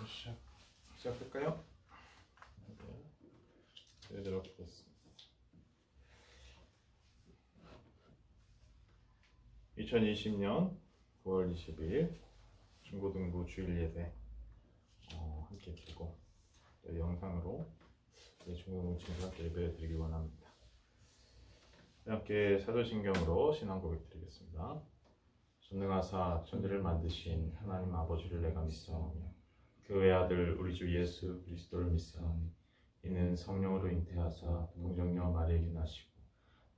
시작할까요? 네, 들어보겠습니다. 2020년 9월 20일 중고등부 주일 예배 함께 드리고 영상으로 중고등부 친구들한테 예배 드리기 원합니다. 함께 사도신경으로 신앙 고백 드리겠습니다. 전능하사 천지를 만드신 하나님 아버지를 내가 믿사오며 그 외아들 우리 주 예수 그리스도를 믿사오니 이는 성령으로 잉태하사 동정녀 마리에게 나시고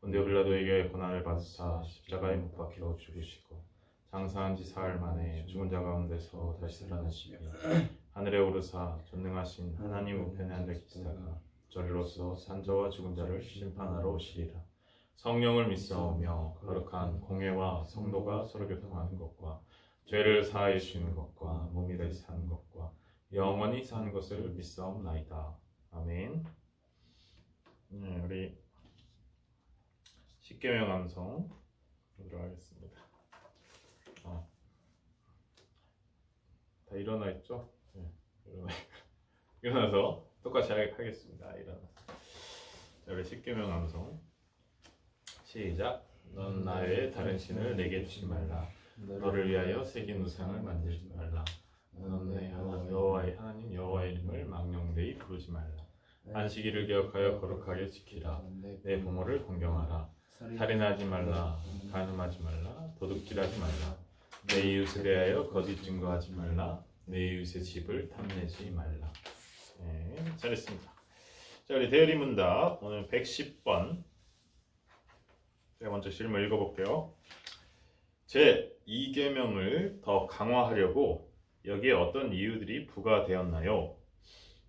본디오 빌라도에게 고난을 받으사 십자가에 못 박혀 죽으시고 장사한 지 사흘 만에 죽은 자 가운데서 다시 살아나시며 하늘에 오르사 전능하신 하나님 우편에 앉아 계시다가 저리로서 산자와 죽은 자를 심판하러 오시리라. 성령을 믿사오며 거룩한 공회와 성도가 서로 교통하는 것과 죄를 사하여 주시는 것과 몸이 다시 사는 것과 영원히 사는 것을 믿사옵나이다. 아멘. 우리 십계명 암송 보도록 하겠습니다. 다 일어나 있죠? 네, 일어나서 똑같이 하겠습니다. 일어나서. 자, 우리 십계명 암송 시작. 넌 나 외에 다른 신을 내게 주지 말라. 너를 위하여 새긴 우상을 만들지 말라. 넌 내 여호와의 하나님 여호와의 이름을 망령되이 부르지 말라. 안식일을 기억하여 거룩하게 지키라. 내 부모를 공경하라. 살인하지 말라. 간음하지 말라. 도둑질하지 말라. 내 이웃에 대하여 거짓 증거하지 말라. 내 이웃의 집을 탐내지 말라. 네, 잘했습니다. 자, 우리 대열이 문답 오늘 110번. 제가 먼저 질문 읽어볼게요. 제 2계명을 더 강화하려고 여기에 어떤 이유들이 부과되었나요?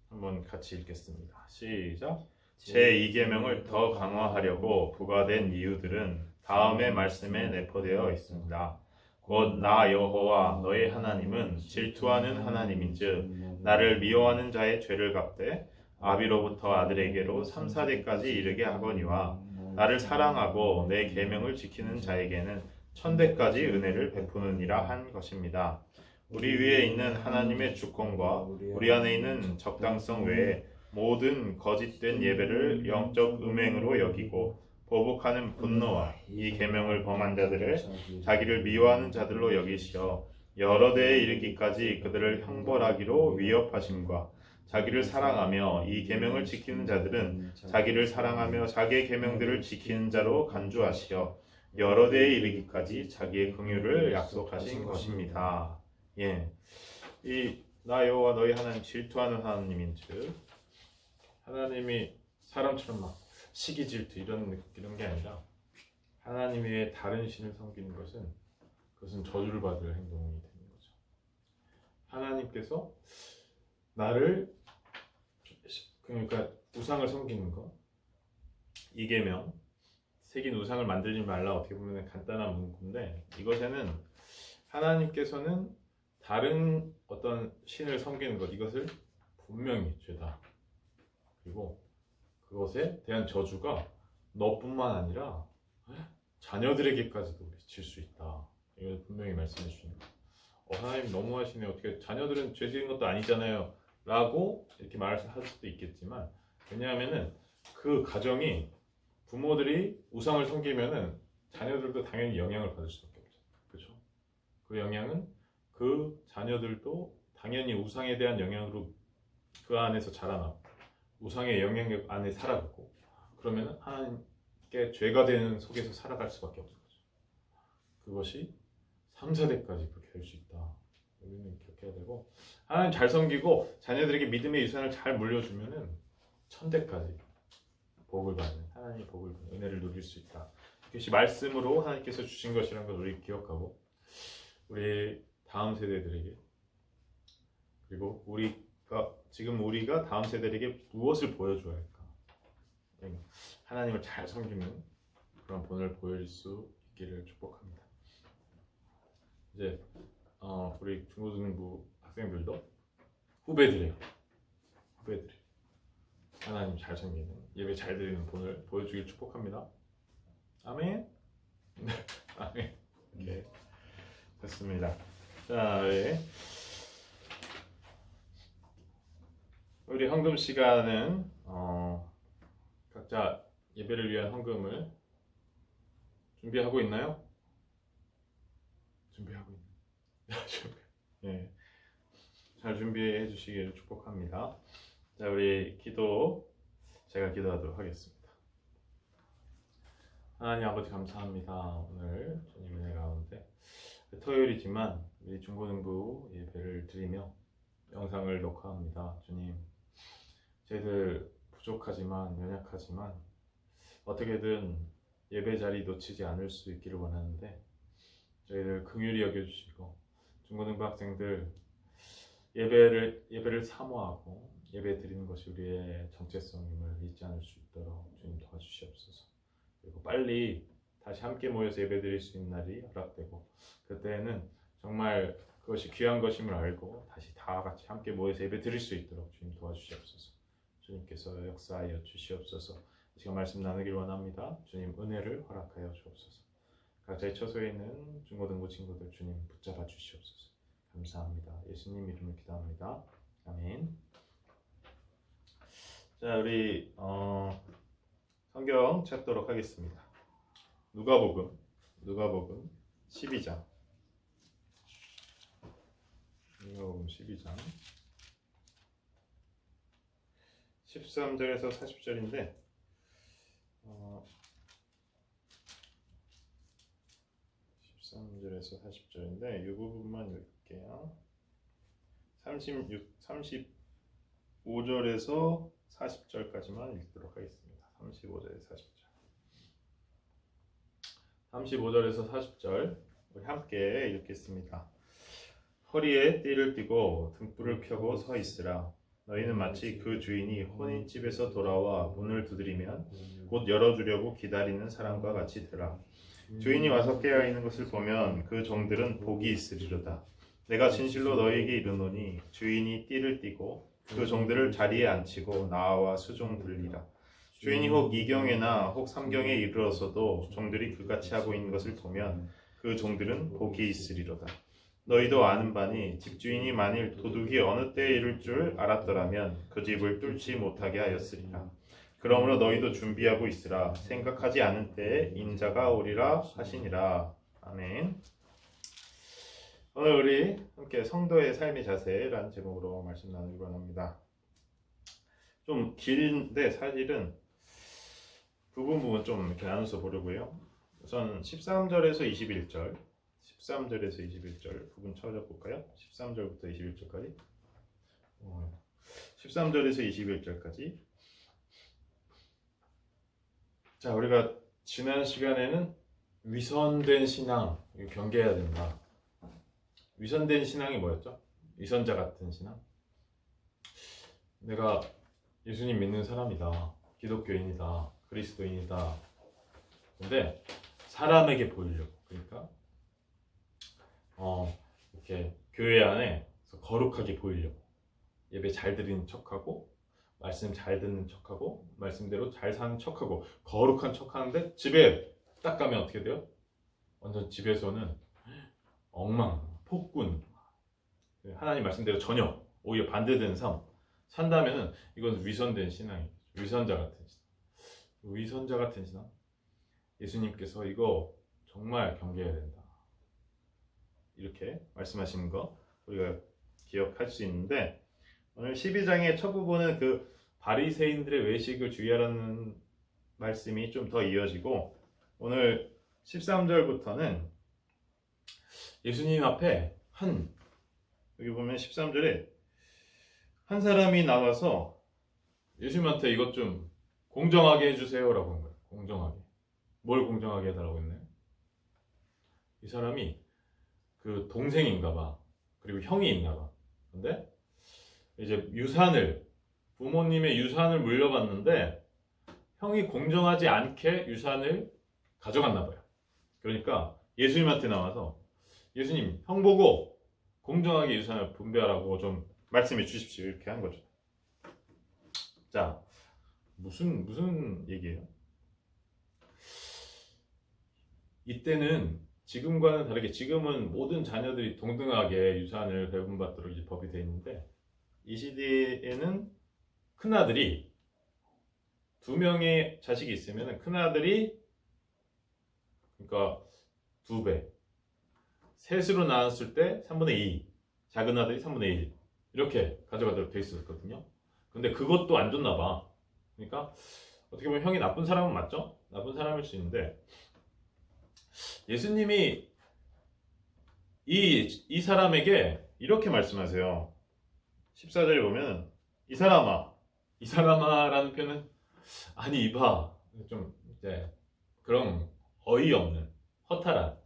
한번 같이 읽겠습니다. 시작. 제 2계명을 더 강화하려고 부과된 이유들은 다음의 말씀에 내포되어 있습니다. 곧 나 여호와 너의 하나님은 질투하는 하나님인즉 나를 미워하는 자의 죄를 갚되 아비로부터 아들에게로 3, 4대까지 이르게 하거니와 나를 사랑하고 내 계명을 지키는 자에게는 1000대까지 은혜를 베푸느니라 한 것입니다. 우리 위에 있는 하나님의 주권과 우리 안에 있는 적당성 외에 모든 거짓된 예배를 영적 음행으로 여기고 보복하는 분노와 이 계명을 범한 자들을 자기를 미워하는 자들로 여기시어 여러 대에 이르기까지 그들을 형벌하기로 위협하심과 자기를 사랑하며 이 계명을 지키는 자들은 자기를 사랑하며 자기의 계명들을 지키는 자로 간주하시어 여러 대에 이르기까지 자기의 긍휼을 약속하신 것입니다. 예, 이 나 여호와 너희 하나님 질투하는 하나님인즉 하나님이 사람처럼 막 시기 질투 이런 게 아니라 하나님 외에 다른 신을 섬기는 그것은 저주를 받을 행동이 되는 거죠. 하나님께서 나를 그러니까 우상을 섬기는 거, 이 계명 새긴 우상을 만들지 말라 어떻게 보면 간단한 문구인데 이것에는 하나님께서는 다른 어떤 신을 섬기는 것 이것을 분명히 죄다. 그리고 그것에 대한 저주가 너뿐만 아니라 자녀들에게까지도 미칠 수 있다. 이걸 분명히 말씀해 주시는 거예요. 하나님 너무하시네. 어떻게 자녀들은 죄 지은 것도 아니잖아요. 라고 이렇게 말할 수도 있겠지만 왜냐하면은 그 가정이 부모들이 우상을 섬기면은 자녀들도 당연히 영향을 받을 수밖에 없죠. 그렇죠? 그 영향은 그 자녀들도 당연히 우상에 대한 영향으로 그 안에서 자라나고 우상의 영향력 안에 살아가고 그러면은 하나님께 죄가 되는 속에서 살아갈 수밖에 없는 거죠. 그것이 3, 4대까지 그렇게 될 수 있다. 우리는 기억해야 되고 하나님 잘 섬기고 자녀들에게 믿음의 유산을 잘 물려주면은 1000대까지 복을 받는 하나님의 복을 받는 은혜를 누릴 수 있다. 그것이 말씀으로 하나님께서 주신 것이라는 걸 우리 기억하고 우리 다음 세대들에게 그리고 우리가 다음 세대에게 무엇을 보여줘야 할까? 하나님을 잘 섬기는 그런 본을 보여줄 수 있기를 축복합니다. 이제 우리 중고등부 학생들도 후배들이 하나님 잘 섬기는 예배 잘 드리는 본을 보여주길 축복합니다. 아멘. 아멘. 오케이. 됐습니다. 자, 우리 헌금 시간은 각자 예배를 위한 헌금을 준비하고 있나요? 준비하고 있나요? 예, 잘 준비해 주시기를 축복합니다. 자, 우리 제가 기도하도록 하겠습니다. 하나님 아버지 감사합니다. 오늘 주님 은혜 가운데 토요일이지만 우리 중고등부 예배를 드리며 영상을 녹화합니다. 주님, 저희들 부족하지만 연약하지만 어떻게든 예배 자리 놓치지 않을 수 있기를 원하는데 저희들 긍휼히 여겨주시고 중고등부 학생들 예배를 사모하고 예배 드리는 것이 우리의 정체성임을 잊지 않을 수 있도록 주님 도와주시옵소서. 그리고 빨리 다시 함께 모여서 예배 드릴 수 있는 날이 허락되고 그때는 정말 그것이 귀한 것임을 알고 다시 다 같이 함께 모여서 예배 드릴 수 있도록 주님 도와주시옵소서. 주님께서 역사하여 주시옵소서. 지금 말씀 나누길 원합니다. 주님 은혜를 허락하여 주옵소서. 각자의 처소에 있는 중고등부 친구들 주님 붙잡아 주시옵소서. 감사합니다. 예수님 이름으로 기도합니다. 아멘. 자, 우리 성경 찾도록 하겠습니다. 누가복음 12장. 누가복음 12장 13절에서 40절인데 13절에서 40절인데 이 부분만 읽을게요. 35절에서 40절까지만 읽도록 하겠습니다. 35절에서 40절. 35절에서 40절 우리 함께 읽겠습니다. 허리에 띠를 띠고 등불을 펴고 서 있으라. 너희는 마치 그 주인이 혼인집에서 돌아와 문을 두드리면 곧 열어주려고 기다리는 사람과 같이 되라. 주인이 와서 깨어 있는 것을 보면 그 종들은 복이 있으리로다. 내가 진실로 너희에게 이르노니 주인이 띠를 띠고 그 종들을 자리에 앉히고 나와 수종 들리라. 주인이 혹 2경에나 혹 3경에 이르러서도 종들이 그같이 하고 있는 것을 보면 그 종들은 복이 있으리로다. 너희도 아는 바니 집주인이 만일 도둑이 어느 때에 이를 줄 알았더라면 그 집을 뚫지 못하게 하였으리라. 그러므로 너희도 준비하고 있으라. 생각하지 않은 때에 인자가 오리라 하시니라. 아멘. 오늘 우리 함께 성도의 삶의 자세라는 제목으로 말씀 나누기 원합니다. 좀 긴데 사실은 부분 좀 이렇게 나눠서 보려고요. 우선 13절에서 21절 부분 찾아볼까요? 13절부터 21절까지 13절에서 21절까지. 자, 우리가 지난 시간에는 위선된 신앙 경계해야 된다. 위선된 신앙이 뭐였죠? 위선자 같은 신앙. 내가 예수님 믿는 사람이다. 기독교인이다. 그리스도인이다. 근데 사람에게 보이려고, 그러니까 이렇게 교회 안에 거룩하게 보이려고 예배 잘 드리는 척하고 말씀 잘 듣는 척하고 말씀대로 잘 사는 척하고 거룩한 척하는데 집에 딱 가면 어떻게 돼요? 완전 집에서는 엉망, 폭군, 하나님 말씀대로 전혀 오히려 반대되는 삶 산다면은 이건 위선된 신앙이죠. 위선자 같은 신앙. 위선자 같은 신앙. 예수님께서 이거 정말 경계해야 된다. 이렇게 말씀하시는 거 우리가 기억할 수 있는데, 오늘 12장의 첫 부분은 그 바리새인들의 외식을 주의하라는 말씀이 좀 더 이어지고, 오늘 13절부터는 예수님 앞에 여기 보면 13절에 한 사람이 나와서 예수님한테 이것 좀 공정하게 해주세요 라고 한 거예요. 공정하게. 뭘 공정하게 해달라고 했나요? 이 사람이 그 동생인가 봐. 그리고 형이 있나 봐. 근데 이제 부모님의 유산을 물려받는데 형이 공정하지 않게 유산을 가져갔나 봐요. 그러니까 예수님한테 나와서 예수님, 형 보고 공정하게 유산을 분배하라고 좀 말씀해 주십시오. 이렇게 한 거죠. 자, 무슨 얘기예요? 이때는 지금과는 다르게, 지금은 모든 자녀들이 동등하게 유산을 배분받도록 이제 법이 되어 있는데, 이 시대에는 큰아들이 2명의 자식이 있으면 큰아들이 그러니까 2배, 셋으로 나눴을 때 3분의 2, 작은 아들이 3분의 1 이렇게 가져가도록 돼 있었거든요. 근데 그것도 안 줬나 봐. 그러니까 어떻게 보면 형이 나쁜 사람은 맞죠? 나쁜 사람일 수 있는데 예수님이 이 사람에게 이렇게 말씀하세요. 14절에 보면 이 사람아라는 표현은 아니 이봐 좀 이제 그런 어이없는 허탈한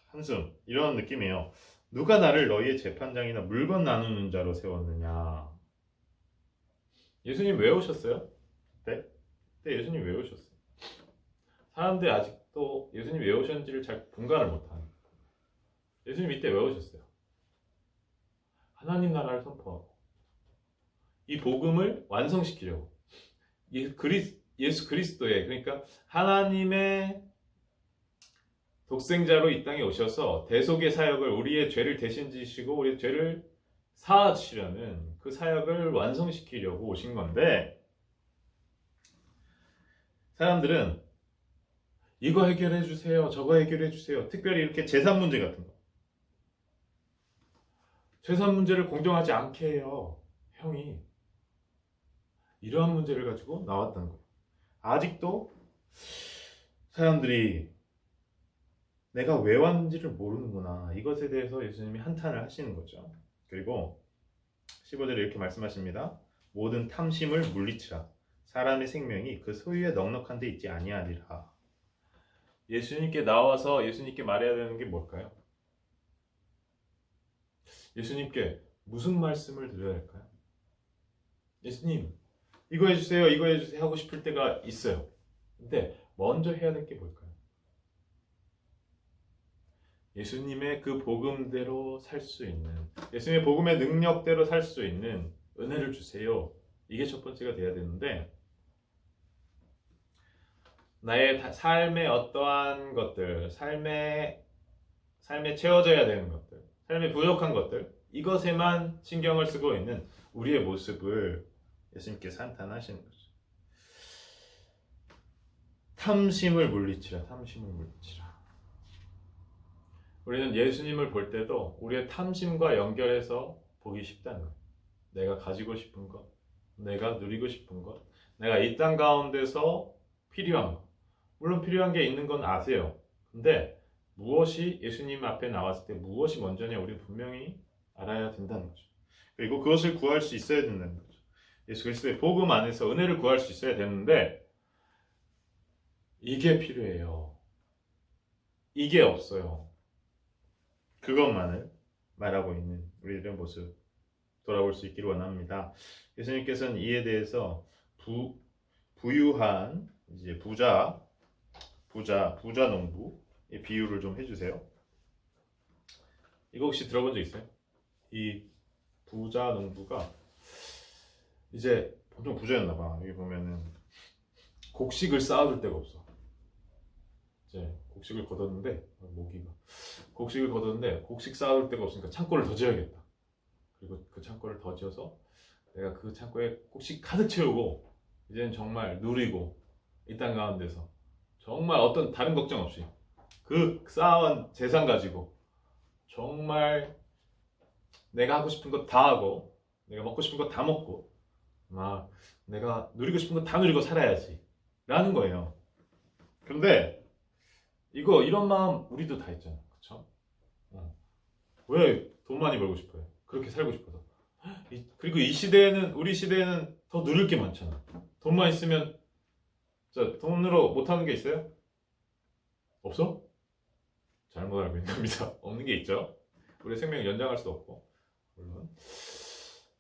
한숨 이런 느낌이에요. 누가 나를 너희의 재판장이나 물건 나누는 자로 세웠느냐. 예수님 왜 오셨어요? 네? 예수님 왜 오셨어요? 사람들이 아직도 예수님 왜 오셨는지를 잘 분간을 못하는. 예수님 이때 왜 오셨어요? 하나님 나라를 선포하고 이 복음을 완성시키려고 예수 그리스도의 그러니까 하나님의 독생자로 이 땅에 오셔서 대속의 사역을 우리의 죄를 대신 지시고 우리의 죄를 사하시려는 그 사역을 완성시키려고 오신 건데 사람들은 이거 해결해 주세요. 저거 해결해 주세요. 특별히 이렇게 재산 문제 같은 거. 재산 문제를 공정하지 않게 해요. 형이. 이러한 문제를 가지고 나왔다는 거예요. 아직도 사람들이 내가 왜 왔는지를 모르는구나. 이것에 대해서 예수님이 한탄을 하시는 거죠. 그리고 15절에 이렇게 말씀하십니다. 모든 탐심을 물리치라. 사람의 생명이 그 소유에 넉넉한 데 있지 아니하리라. 예수님께 나와서 예수님께 말해야 되는 게 뭘까요? 예수님께 무슨 말씀을 드려야 할까요? 예수님, 이거 해주세요, 이거 해주세요 하고 싶을 때가 있어요. 근데 먼저 해야 될 게 뭘까요? 예수님의 그 복음대로 살 수 있는, 예수님의 복음의 능력대로 살 수 있는 은혜를 주세요. 이게 첫 번째가 돼야 되는데 나의 삶의 어떠한 것들, 삶에 채워져야 되는 것들, 삶에 부족한 것들, 이것에만 신경을 쓰고 있는 우리의 모습을 예수님께서 한탄하시는 거죠. 탐심을 물리치라. 우리는 예수님을 볼 때도 우리의 탐심과 연결해서 보기 쉽다는 거예요. 내가 가지고 싶은 것, 내가 누리고 싶은 것, 내가 이 땅 가운데서 필요한 것. 물론 필요한 게 있는 건 아세요. 근데 무엇이 예수님 앞에 나왔을 때 무엇이 먼저냐 우리는 분명히 알아야 된다는 거죠. 그리고 그것을 구할 수 있어야 된다는 거죠. 예수 그리스도의 복음 안에서 은혜를 구할 수 있어야 되는데 이게 필요해요. 이게 없어요. 그것만을 말하고 있는 우리들의 모습 돌아볼 수 있기를 원합니다. 예수님께서는 이에 대해서 부유한 이제 부자 농부의 비유를 좀 해주세요. 이거 혹시 들어본 적 있어요? 이 부자 농부가 이제 보통 부자였나 봐. 여기 보면은 곡식을 쌓아둘 데가 없어. 이제 곡식을 걷었는데 곡식을 걷었는데 곡식 쌓아둘 데가 없으니까 창고를 더 지어야겠다. 그리고 그 창고를 더 지어서 내가 그 창고에 곡식 가득 채우고 이제는 정말 누리고 이 땅 가운데서 정말 어떤 다른 걱정 없이 그 쌓아온 재산 가지고 정말 내가 하고 싶은 것 다 하고 내가 먹고 싶은 것 다 먹고 막 내가 누리고 싶은 것 다 누리고 살아야지 라는 거예요. 그런데 이런 마음 우리도 다 있잖아. 그쵸? 왜 돈 많이 벌고 싶어요? 그렇게 살고 싶어서. 그리고 우리 시대에는 더 누릴 게 많잖아. 돈만 있으면 돈으로 못하는 게 있어요? 없어? 잘못 알고 있는 겁니다. 없는 게 있죠. 우리의 생명을 연장할 수도 없고 물론.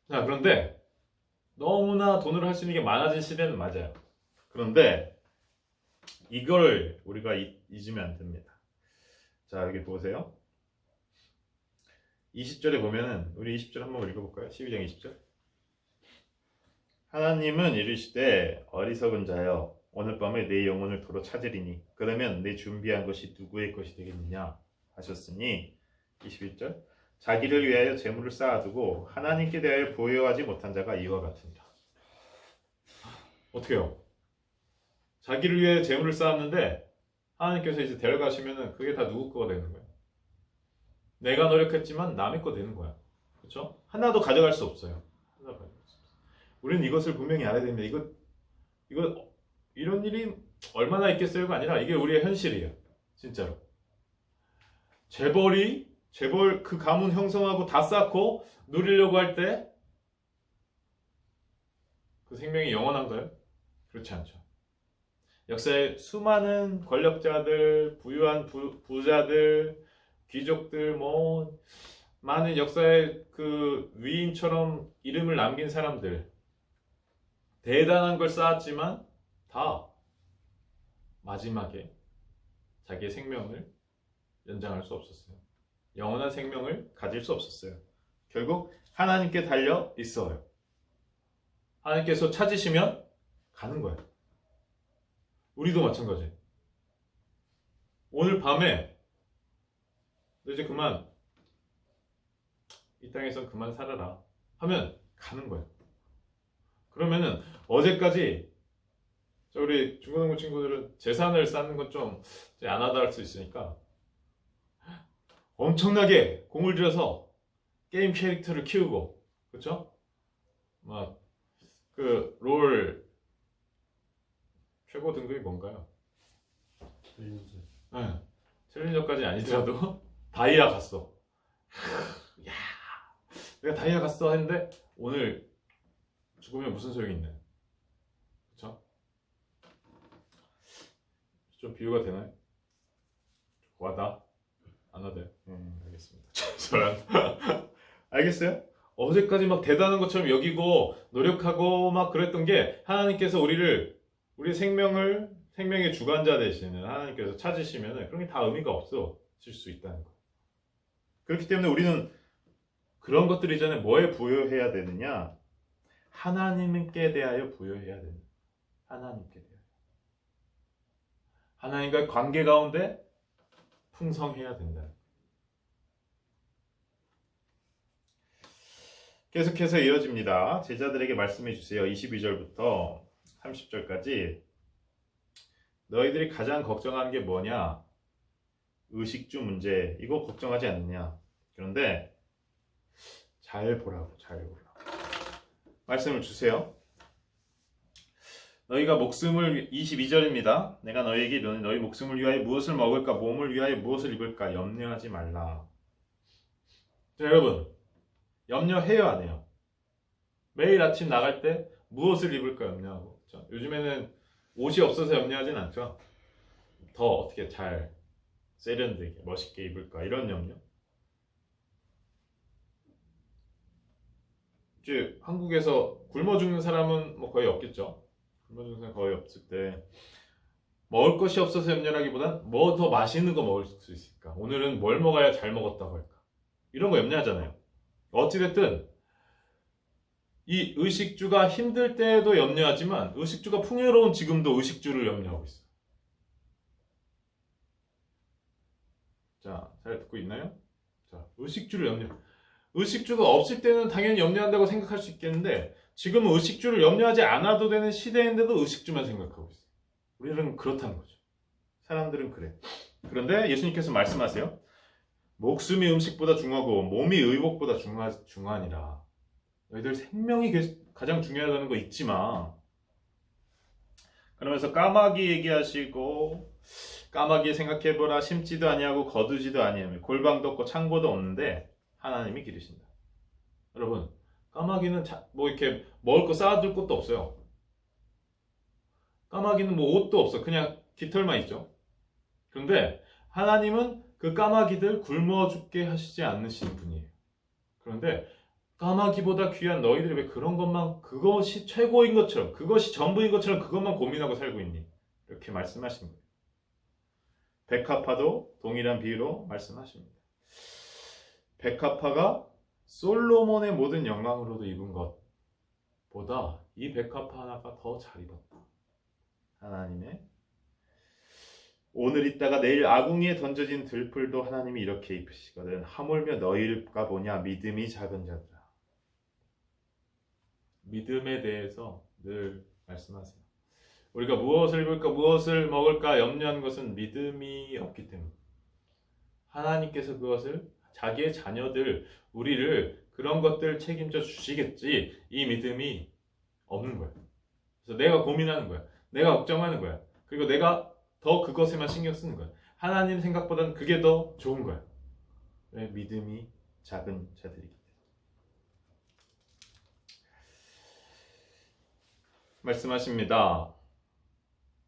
자, 그런데 너무나 돈으로 할 수 있는 게 많아진 시대는 맞아요. 그런데 이걸 우리가 잊으면 안 됩니다. 자, 여기 보세요. 20절에 보면은 우리 20절 한번 읽어볼까요? 12장 20절. 하나님은 이르시되 어리석은 자여 오늘 밤에 내 영혼을 도로 찾으리니 그러면 내 준비한 것이 누구의 것이 되겠느냐 하셨으니 21절 자기를 위하여 재물을 쌓아두고 하나님께 대하여 부여하지 못한 자가 이와 같으니라. 어떻게 해요? 자기를 위해 재물을 쌓았는데 하나님께서 이제 데려가시면은 그게 다 누구 거가 되는 거예요. 내가 노력했지만 남의 거 되는 거야. 그렇죠? 하나도 가져갈 수 없어요. 하나도 가져갈 수 없어요. 우리는 이것을 분명히 알아야 됩니다. 이거 이런 일이 얼마나 있겠어요가 아니라 이게 우리의 현실이에요. 진짜로. 재벌 그 가문 형성하고 다 쌓고 누리려고 할 때 그 생명이 영원한가요? 그렇지 않죠. 역사에 수많은 권력자들, 부유한 부자들, 귀족들, 뭐 많은 역사의 그 위인처럼 이름을 남긴 사람들, 대단한 걸 쌓았지만 다 마지막에 자기의 생명을 연장할 수 없었어요. 영원한 생명을 가질 수 없었어요. 결국 하나님께 달려 있어요. 하나님께서 찾으시면 가는 거예요. 우리도 마찬가지. 오늘 밤에 너 이제 그만 이 땅에서 그만 살아라 하면 가는 거예요. 그러면은 어제까지 우리 중고등부 친구들은 재산을 쌓는 건 좀 안 하다 할 수 있으니까 엄청나게 공을 들여서 게임 캐릭터를 키우고, 그렇죠? 막 그 롤 최고 등급이 뭔가요? 챌린저. 네. 챌린저까지 아니더라도 다이아 갔어. 야, 내가 다이아 갔어 했는데 오늘 죽으면 무슨 소용이 있나요? 그렇죠? 좀 비유가 되나요? 와다? 안 와도요? 알겠습니다. 저랑 알겠어요? 어제까지 막 대단한 것처럼 여기고 노력하고 막 그랬던 게 하나님께서 우리의 생명의 주관자 되시는 하나님께서 찾으시면 그런 게 다 의미가 없어질 수 있다는 거예요. 그렇기 때문에 우리는 그런 것들 이전에 뭐에 부여해야 되느냐? 하나님께 대하여 부여해야 됩니다. 하나님께 대하여. 하나님과의 관계 가운데 풍성해야 된다. 계속해서 이어집니다. 제자들에게 말씀해 주세요. 22절부터 30절까지. 너희들이 가장 걱정하는 게 뭐냐? 의식주 문제. 이거 걱정하지 않느냐? 그런데 잘 보라고. 말씀을 주세요. 너희가 22절입니다. 내가 너희에게 너희 목숨을 위하여 무엇을 먹을까, 몸을 위하여 무엇을 입을까 염려하지 말라. 자, 여러분, 염려해요, 안 해요? 매일 아침 나갈 때 무엇을 입을까 염려하고. 그렇죠? 요즘에는 옷이 없어서 염려하진 않죠. 더 어떻게 잘 세련되게 멋있게 입을까 이런 염려. 이제 한국에서 굶어 죽는 사람은 뭐 거의 없겠죠. 굶어 죽는 사람 거의 없을 때 먹을 것이 없어서 염려하기보단 뭐 더 맛있는 거 먹을 수 있을까, 오늘은 뭘 먹어야 잘 먹었다고 할까, 이런 거 염려하잖아요. 어찌됐든 이 의식주가 힘들 때도 염려하지만 의식주가 풍요로운 지금도 의식주를 염려하고 있어요. 자, 잘 듣고 있나요? 자, 의식주를 의식주가 없을 때는 당연히 염려한다고 생각할 수 있겠는데 지금은 의식주를 염려하지 않아도 되는 시대인데도 의식주만 생각하고 있어요. 우리는 그렇다는 거죠. 사람들은 그래. 그런데 예수님께서 말씀하세요. 목숨이 음식보다 중하고 몸이 의복보다 중하니라. 너희들 생명이 가장 중요하다는 거 잊지 마. 그러면서 까마귀 얘기하시고, 까마귀 생각해보라. 심지도 아니하고 거두지도 아니하며 골방도 없고 창고도 없는데 하나님이 기르신다. 여러분, 까마귀는 뭐 이렇게 먹을 거 쌓아둘 것도 없어요. 까마귀는 뭐 옷도 없어. 그냥 깃털만 있죠. 그런데 하나님은 그 까마귀들 굶어 죽게 하시지 않으시는 분이에요. 그런데 까마귀보다 귀한 너희들이 왜 그런 것만, 그것이 최고인 것처럼, 그것이 전부인 것처럼 그것만 고민하고 살고 있니? 이렇게 말씀하신 거예요. 백합화도 동일한 비유로 말씀하십니다. 백합화가 솔로몬의 모든 영광으로도 입은 것보다 이 백합화 하나가 더 잘 입었다. 하나님의 오늘 있다가 내일 아궁이에 던져진 들풀도 하나님이 이렇게 입으시거든. 하물며 너희가 보냐 믿음이 작은 자들아. 믿음에 대해서 늘 말씀하세요. 우리가 무엇을 입을까 무엇을 먹을까 염려한 것은 믿음이 없기 때문에 하나님께서 그것을 자기의 자녀들 우리를 그런 것들 책임져 주시겠지 이 믿음이 없는 거야. 그래서 내가 고민하는 거야. 내가 걱정하는 거야. 그리고 내가 더 그것에만 신경 쓰는 거야. 하나님 생각보다는 그게 더 좋은 거야. 왜? 믿음이 작은 자들이기 때문에. 말씀하십니다.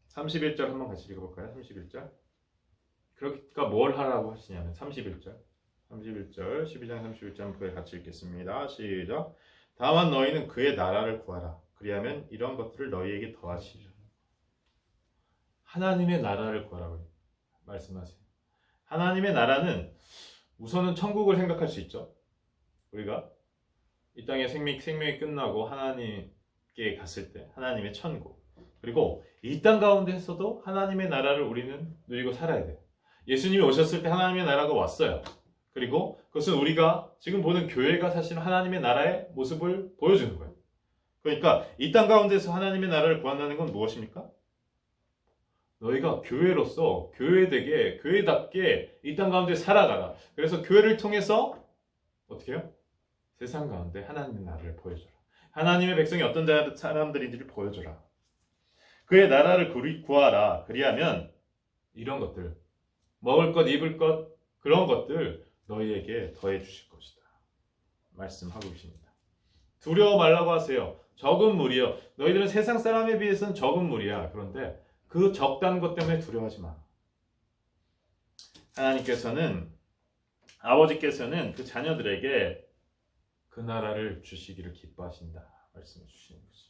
31절 한번 같이 읽어볼까요? 31절. 그러니까 뭘 하라고 하시냐면 31절 12장 31절 그에 같이 읽겠습니다. 시작. 다만 너희는 그의 나라를 구하라. 그리하면 이런 것들을 너희에게 더하시리라. 하나님의 나라를 구하라고 말씀하세요. 하나님의 나라는 우선은 천국을 생각할 수 있죠. 우리가 이 땅의 생명이 끝나고 하나님께 갔을 때 하나님의 천국, 그리고 이 땅 가운데서도 하나님의 나라를 우리는 누리고 살아야 돼요. 예수님이 오셨을 때 하나님의 나라가 왔어요. 그리고 그것은 우리가 지금 보는 교회가 사실 하나님의 나라의 모습을 보여주는 거예요. 그러니까 이 땅 가운데서 하나님의 나라를 구한다는 건 무엇입니까? 너희가 교회로서 교회되게 교회답게 이 땅 가운데 살아가라. 그래서 교회를 통해서 어떻게 해요? 세상 가운데 하나님의 나라를 보여줘라. 하나님의 백성이 어떤 사람들인지를 보여줘라. 그의 나라를 구하라. 그리하면 이런 것들, 먹을 것, 입을 것, 그런 것들 너희에게 더해 주실 것이다. 말씀하고 계십니다. 두려워 말라고 하세요. 적은 무리여. 너희들은 세상 사람에 비해서는 적은 무리야. 그런데 그 적다는 것 때문에 두려워하지 마. 하나님께서는, 아버지께서는 그 자녀들에게 그 나라를 주시기를 기뻐하신다. 말씀해 주시는 거죠.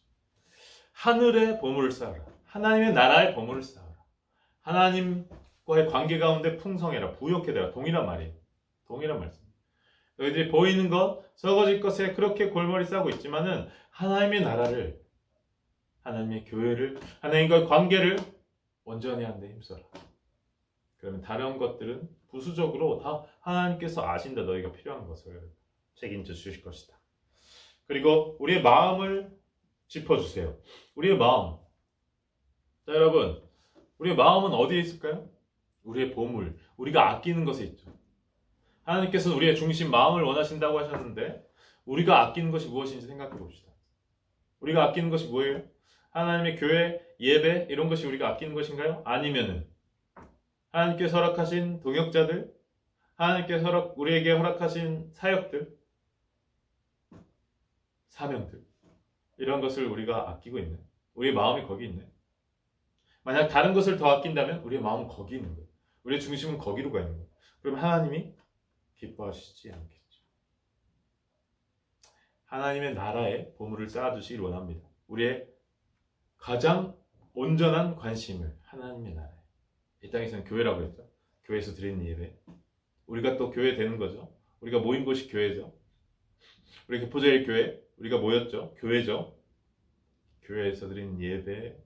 하늘의 보물을 쌓아라. 하나님의 나라의 보물을 쌓아라. 하나님과의 관계 가운데 풍성해라. 부욕해 되라. 동일한 말이에요. 동일한 말씀. 너희들이 보이는 것, 썩어질 것에 그렇게 골머리 싸고 있지만은 하나님의 나라를, 하나님의 교회를, 하나님과의 관계를 온전히 하는 데 힘써라. 그러면 다른 것들은 부수적으로 다 하나님께서 아신다. 너희가 필요한 것을 책임져 주실 것이다. 그리고 우리의 마음을 짚어주세요. 우리의 마음. 자, 여러분, 우리의 마음은 어디에 있을까요? 우리의 보물, 우리가 아끼는 것에 있죠. 하나님께서는 우리의 중심, 마음을 원하신다고 하셨는데 우리가 아끼는 것이 무엇인지 생각해 봅시다. 우리가 아끼는 것이 뭐예요? 하나님의 교회, 예배 이런 것이 우리가 아끼는 것인가요? 아니면은 하나님께서 허락하신 동역자들, 하나님께서 우리에게 허락하신 사역들, 사명들 이런 것을 우리가 아끼고 있는, 우리의 마음이 거기 있네. 만약 다른 것을 더 아낀다면 우리의 마음은 거기 있는 거예요. 우리의 중심은 거기로 가 있는 거예요. 그럼 하나님이 기뻐하시지 않겠죠. 하나님의 나라에 보물을 쌓아두시길 원합니다. 우리의 가장 온전한 관심을 하나님의 나라에. 이 땅에서는 교회라고 했죠. 교회에서 드리는 예배. 우리가 또 교회 되는 거죠. 우리가 모인 곳이 교회죠. 우리 교포제일 교회, 우리가 모였죠. 교회죠. 교회에서 드리는 예배,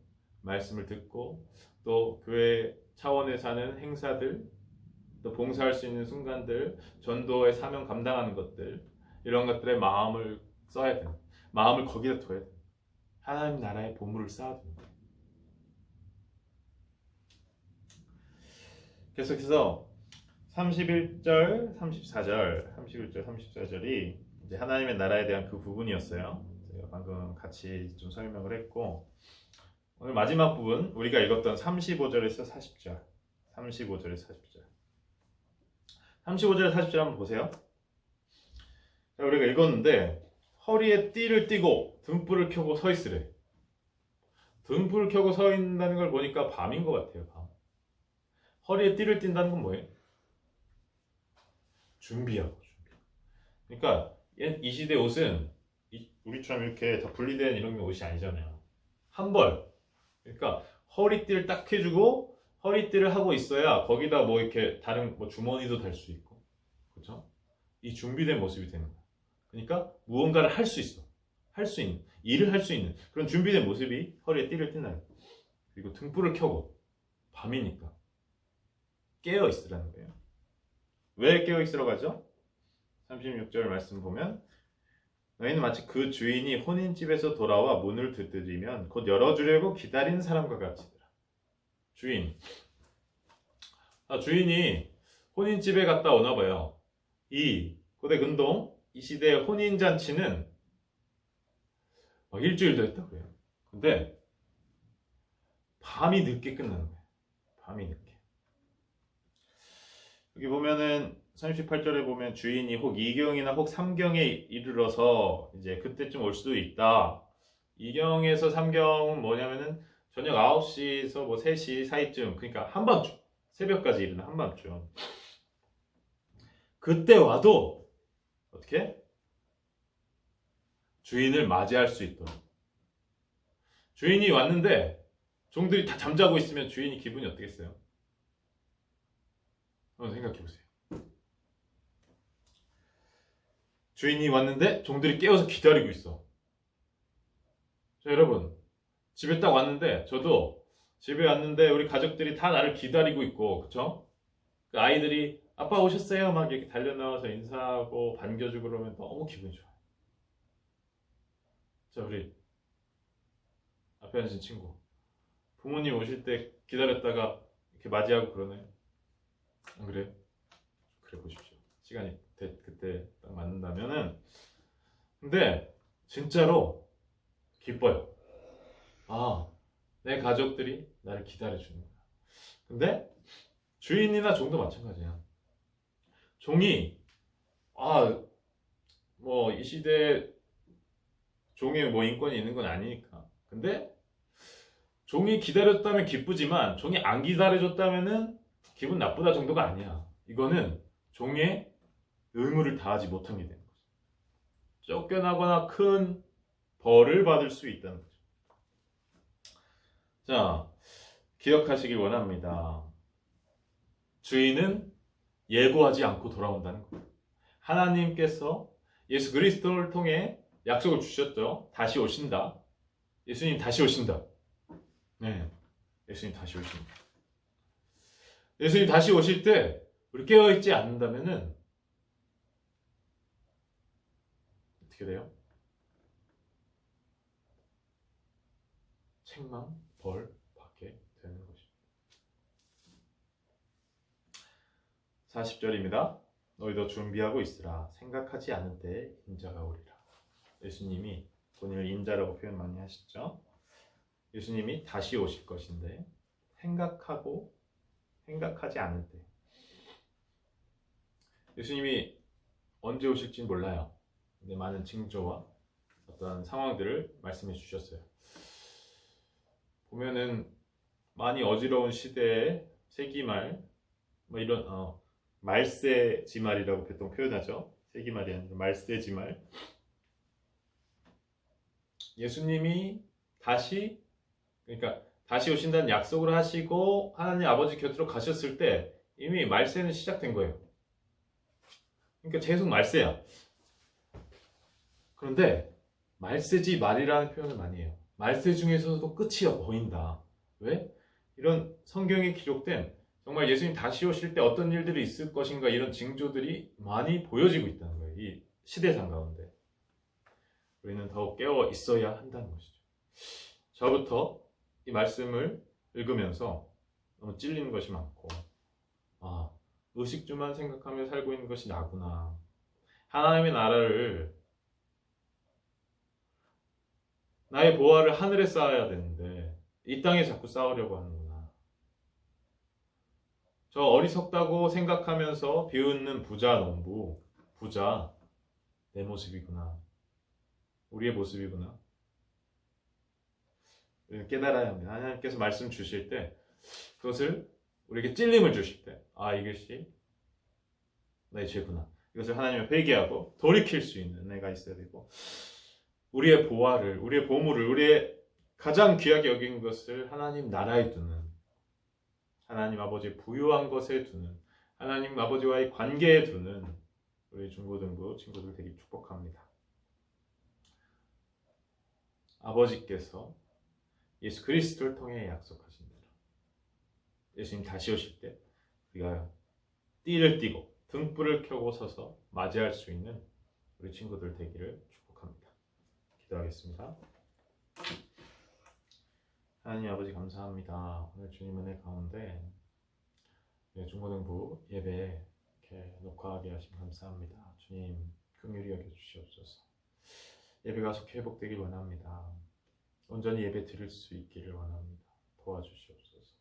말씀을 듣고 또 교회 차원에 사는 행사들, 또 봉사할 수 있는 순간들, 전도의 사명 감당하는 것들, 이런 것들에 마음을 써야 돼요. 마음을 거기다 둬야 돼요. 하나님 나라의 보물을 쌓아두는 거예요. 계속해서 31절, 34절, 31절, 34절이 이제 하나님의 나라에 대한 그 부분이었어요. 제가 방금 같이 좀 설명을 했고, 오늘 마지막 부분 우리가 읽었던 35절에서 40절, 35절에서 40절, 35절에서 40절 한번 보세요. 자, 우리가 읽었는데 허리에 띠를 띠고 등불을 켜고 서 있으래. 등불을 켜고 서 있다는 걸 보니까 밤인 것 같아요. 밤. 허리에 띠를 띈다는 건 뭐예요? 준비하고. 그러니까 이 시대 옷은 우리처럼 이렇게 다 분리된 이런 옷이 아니잖아요. 한 벌. 그러니까 허리띠를 딱 해주고 허리띠를 하고 있어야 거기다 뭐 이렇게 다른 뭐 주머니도 달 수 있고, 그렇죠? 이 준비된 모습이 되는 거야. 그러니까 무언가를 할 수 있어. 할 수 있는, 일을 할 수 있는 그런 준비된 모습이 허리에 띠를 띠는 거예요. 그리고 등불을 켜고 밤이니까 깨어 있으라는 거예요. 왜 깨어 있으라고 하죠? 36절 말씀 보면 너희는 마치 그 주인이 혼인집에서 돌아와 문을 두드리면 곧 열어주려고 기다리는 사람과 같이더라. 주인. 주인이 혼인집에 갔다 오나 봐요. 이 고대 근동 이 시대의 혼인잔치는 일주일도 했다고 해요. 근데 밤이 늦게 끝나는 거예요. 밤이 늦게. 여기 보면은 38절에 보면 주인이 혹 2경이나 혹 3경에 이르러서 이제 그때쯤 올 수도 있다. 2경에서 3경은 뭐냐면은 저녁 9시에서 뭐 3시 사이쯤, 그러니까 한밤중, 새벽까지 이르는 한밤중. 그때 와도 어떻게? 주인을 맞이할 수 있도록. 주인이 왔는데 종들이 다 잠자고 있으면 주인이 기분이 어떻겠어요? 한번 생각해 보세요. 주인이 왔는데 종들이 깨어서 기다리고 있어. 자, 여러분, 집에 딱 왔는데, 저도 집에 왔는데 우리 가족들이 다 나를 기다리고 있고, 그쵸? 그 아이들이 아빠 오셨어요? 막 이렇게 달려나와서 인사하고 반겨주고 그러면 너무 기분이 좋아요. 자, 우리 앞에 앉은 친구, 부모님 오실 때 기다렸다가 이렇게 맞이하고 그러나요? 안 그래요? 그래 보십시오. 시간이 그때 딱 맞는다면은. 근데 진짜로 기뻐요. 내 가족들이 나를 기다려주는구나. 근데 주인이나 종도 마찬가지야. 종이 뭐 이 시대에 종에 뭐 인권이 있는 건 아니니까. 근데 종이 기다렸다면 기쁘지만 종이 안 기다려줬다면은 기분 나쁘다 정도가 아니야. 이거는 종의 의무를 다하지 못한 게 되는 거죠. 쫓겨나거나 큰 벌을 받을 수 있다는 거죠. 자, 기억하시길 원합니다. 주인은 예고하지 않고 돌아온다는 거예요. 하나님께서 예수 그리스도를 통해 약속을 주셨죠. 다시 오신다. 예수님 다시 오신다. 네, 예수님 다시 오신다. 예수님 다시 오실 때 우리 깨어있지 않는다면은 어떻게 돼요? 책망, 벌 받게 되는 것입니다. 40절입니다. 너희도 준비하고 있으라. 생각하지 않은 때에 인자가 오리라. 예수님이 본인을 인자라고 표현 많이 하시죠. 예수님이 다시 오실 것인데 생각하지 않을 때. 예수님이 언제 오실지 몰라요. 근데 많은 징조와 어떤 상황들을 말씀해 주셨어요. 보면은 많이 어지러운 시대에 세기말, 뭐 이런 말세지말이라고 보통 표현하죠. 세기말이 아니라 말세지말. 예수님이 그러니까 다시 오신다는 약속을 하시고 하나님 아버지 곁으로 가셨을 때 이미 말세는 시작된 거예요. 그러니까 계속 말세야. 그런데 말세지 말이라는 표현을 많이 해요. 말세 중에서도 끝이 보인다. 왜? 이런 성경에 기록된 정말 예수님 다시 오실 때 어떤 일들이 있을 것인가 이런 징조들이 많이 보여지고 있다는 거예요. 이 시대상 가운데. 우리는 더욱 깨어 있어야 한다는 것이죠. 저부터 이 말씀을 읽으면서 너무 찔리는 것이 많고 의식주만 생각하며 살고 있는 것이 나구나. 하나님의 나라를 나의 보화를 하늘에 쌓아야 되는데 이 땅에 자꾸 쌓으려고 하는구나. 저 어리석다고 생각하면서 비웃는 부자 농부, 부자 내 모습이구나. 우리의 모습이구나. 깨달아야 합니다. 하나님께서 말씀 주실 때 그것을 우리에게 찔림을 주실 때 이것이 나의 죄구나. 이것을 하나님을 회개하고 돌이킬 수 있는 내가 있어야 되고 우리의 보화를, 우리의 보물을, 우리의 가장 귀하게 여긴 것을 하나님 나라에 두는, 하나님 아버지의 부유한 것에 두는, 하나님 아버지와의 관계에 두는 우리 중고등부 친구들 되게 축복합니다. 아버지께서 예수 그리스도를 통해 약속하신 대로 예수님 다시 오실 때 우리가 띠를 띠고 등불을 켜고 서서 맞이할 수 있는 우리 친구들 되기를 축복합니다. 기도하겠습니다. 하나님 아버지 감사합니다. 오늘 주님 은혜 가운데 중고등부 예배 이렇게 녹화하게 하심 감사합니다. 주님 긍휼히 여겨 주시옵소서. 예배가 속히 회복되길 원합니다. 온전히 예배 드릴 수 있기를 원합니다. 도와주시옵소서.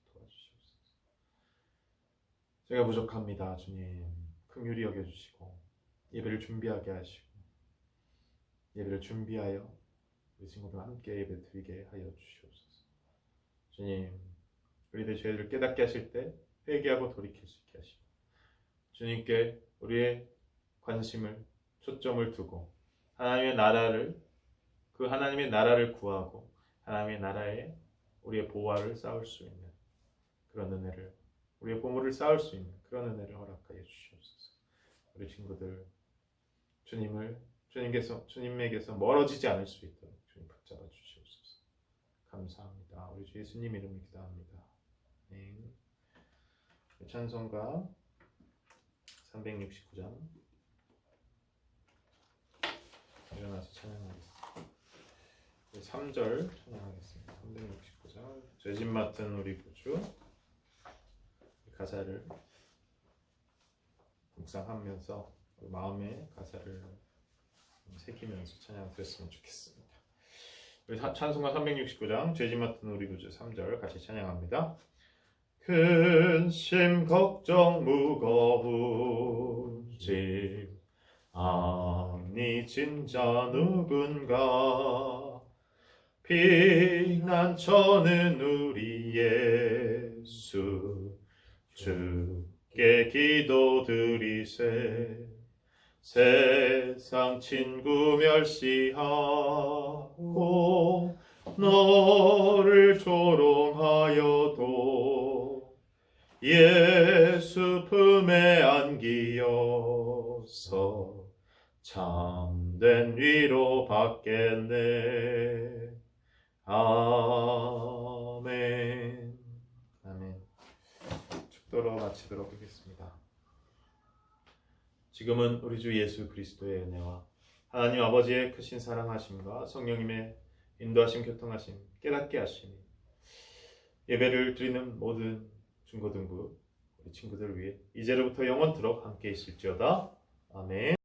제가 부족합니다. 주님 긍휼히 여겨 주시고 예배를 준비하게 하시고 예배를 준비하여 우리 친구들과 함께 예배 드리게 하여 주시옵소서. 주님 우리의 죄를 깨닫게 하실 때 회개하고 돌이킬 수 있게 하시고 주님께 우리의 관심을 초점을 두고 하나님의 나라를 구하고 하나님의 나라에 우리의 보화를 쌓을 수 있는 그런 은혜를 우리의 보물을 쌓을 수 있는 그런 은혜를 허락하여 주시옵소서. 우리 친구들 주님에게서 멀어지지 않을 수 있도록 주님 붙잡아 주시옵소서. 감사합니다. 우리 주 예수님 이름으로 기도합니다. 아멘. 찬송가 369장 일어나서 찬양하겠습니다. 3절 찬양하겠습니다. 369장 죄짓 맡은 우리 구주 가사를 묵상하면서 마음의 가사를 새기면서 찬양 드렸으면 좋겠습니다. 우리 찬송가 369장 죄짓 맡은 우리 구주 3절 같이 찬양합니다. 근심 걱정 무거운 짐 아니 진짜 누군가 피난처는 우리 예수 주께 기도드리세 세상 친구 멸시하고 너를 조롱하여도 예수 품에 안기어서 참된 위로 받겠네. 아멘. 아멘. 축도로 마치도록 하겠습니다. 지금은 우리 주 예수 그리스도의 은혜와 하나님 아버지의 크신 사랑하심과 성령님의 인도하심, 교통하심, 깨닫게 하심이 예배를 드리는 모든 중고등부 우리 친구들을 위해 이제로부터 영원토록 함께 있을지어다. 아멘.